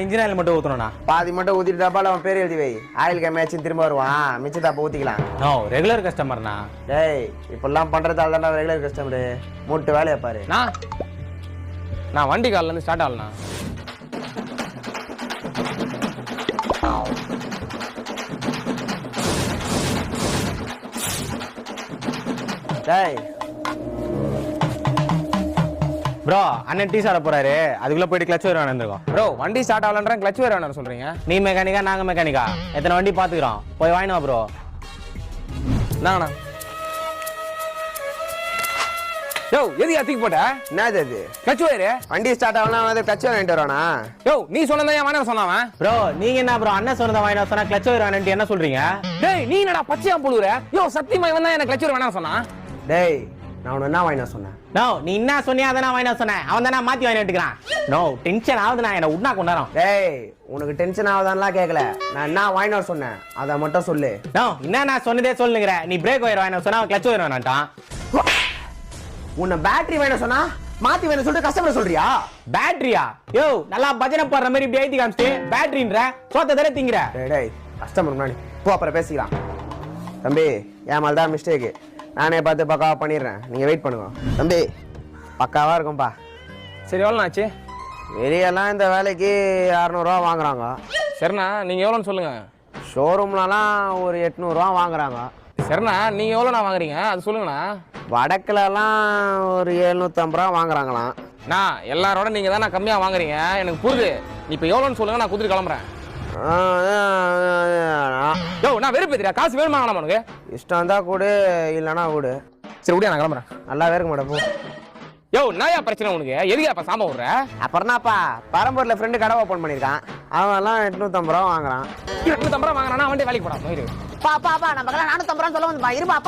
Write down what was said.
Engine oil மட்டும் ஊற்றணும்ண்ணா. பாதி மட்டும் ஊற்றிட்டு டப்பால அவன் பேர் எழுதி வை. ஆயில் கம்மியாச்சுன்னு திரும்ப வருவான், மிச்சத்தை அப்போ ஊற்றிக்கலாம். நோ ரெகுலர் கஸ்டமர்ண்ணா. டேய் இப்பெல்லாம் பண்ணுறதால தானே ரெகுலர் கஸ்டமரு. மூட்டு வேலையை பாரு. நான் வண்டி காலிலேருந்து ஸ்டார்ட் ஆகலண்ணா. டேய் ப்ரோ அண்ணன் டீ சாப்பிட போறாரு, அதுக்குள்ள போயிட்டு கிளச் வேறு வேணும். ப்ரோ வண்டி ஸ்டார்ட் ஆகலன்ற கிளச் வேறு வேணும் சொல்றீங்க. நீ மெக்கானிக்கா நாங்க மெக்கானிக்கா? எத்தனை வண்டி பாத்துக்கிறோம், போய் வாங்கினா ப்ரோ. நாங்கண்ணா யோ எது தூக்கி போட்ட? என்னது அது? Clutch wire. வண்டி ஸ்டார்ட் ஆகலாம் வந்து கிளச் வாங்கிட்டு வரானா? யோ நீ சொன்னதான் என் வாங்க சொன்னாவன். ப்ரோ நீங்க என்ன ப்ரோ அண்ணன் சொன்னதை வாங்கினா சொன்னா கிளச் வேறு வேணும்ட்டு என்ன சொல்றீங்க? டேய் நீ என்னடா பச்சையா புழுவுற? யோ சத்தியமா இவன் தான் எனக்கு கிளச் வேறு வேணாம் சொன்னா. டேய் நான் உன்ன என்ன வாங்கினா சொன்னேன்? நோ நீ என்ன சொன்னியா அதை நான் வாங்கினா சொன்னேன், அவன் தானே மாத்தி வாங்கிட்டுக்கிறான். நோ டென்ஷன் ஆகுது, நான் என்ன உட்னா கொண்டாரோம். டேய் உனக்கு டென்ஷன் ஆகுதான்லாம் கேட்கல, நான் என்ன வாங்கினா சொன்னேன் அதை மட்டும் சொல்லு. நோ என்ன நான் சொன்னதே சொல்லுங்கிற. நீ பிரேக் ஒயர் வாங்கினா சொன்னா அவன் கிளச் ஒயர் வேணான்ட்டான். உன்னை பேட்டரி வேண சொன்னா மாத்தி வேணும் சொல்லிட்டு கஸ்டமர் சொல்றியா? பேட்டரியா? யோ நல்லா பஜனை போடுற மாதிரி இப்படி ஐத்தி காமிச்சிட்டு பேட்டரின்ற சோத்த தர திங்கிற. டேய் கஸ்டமர் முன்னாடி போ, அப்புறம் பேசிக்கலாம். தம்பி என் மேல தான் மிஸ்டேக்கு, நானே பார்த்து பக்காவா பண்ணிடுறேன், நீங்க வெயிட் பண்ணுங்க. தம்பி பக்காவா இருக்கும்பா. சரி எவ்வளோ ஆச்சு? வெளியெல்லாம் இந்த வேலைக்கு 600 ரூபா வாங்குறாங்க. சரிண்ணா நீங்க எவ்வளோன்னு சொல்லுங்க. ஷோரூம்லலாம் ஒரு 800 ரூபா வாங்குறாங்க. சரிண்ணா நீங்க எவ்வளோண்ணா வாங்குறீங்க அது சொல்லுங்கண்ணா. வடக்குலலாம் ஒரு 750 ரூபா வாங்குறாங்களாம். நான் எல்லாரோட நீங்க தான் நான் கம்மியா வாங்குறீங்க, எனக்கு புரியுது. இப்போ எவ்வளோன்னு சொல்லுங்க, நான் குதிரை கிளம்புறேன். யோ நான் வெறுப்பேத்தியா? காசு வேணுமா வேணாமா உனக்கு? இஷ்டம் இருந்தா கூடு, இல்லைன்னா கூடு. சரி விடியா நான் கிளம்புறேன். நல்லாவே இருக்க மாட்டேன் போ. யோ நாயா பிரச்சனை உனக்கு? எதுக்கு அப்ப சாம விடுற? அப்புறம்னாப்பா பரம்பூர்ல ஃப்ரெண்டு கடை ஓப்பன் பண்ணியிருக்கான், அவன்லாம் 850 ரூபா வாங்குறான். 850 ரூபா வாங்குறானா? வண்டி வேலைக்கு போடா. பா நம்ம 450 ரூபா சொல்ல வந்து இருப்பா.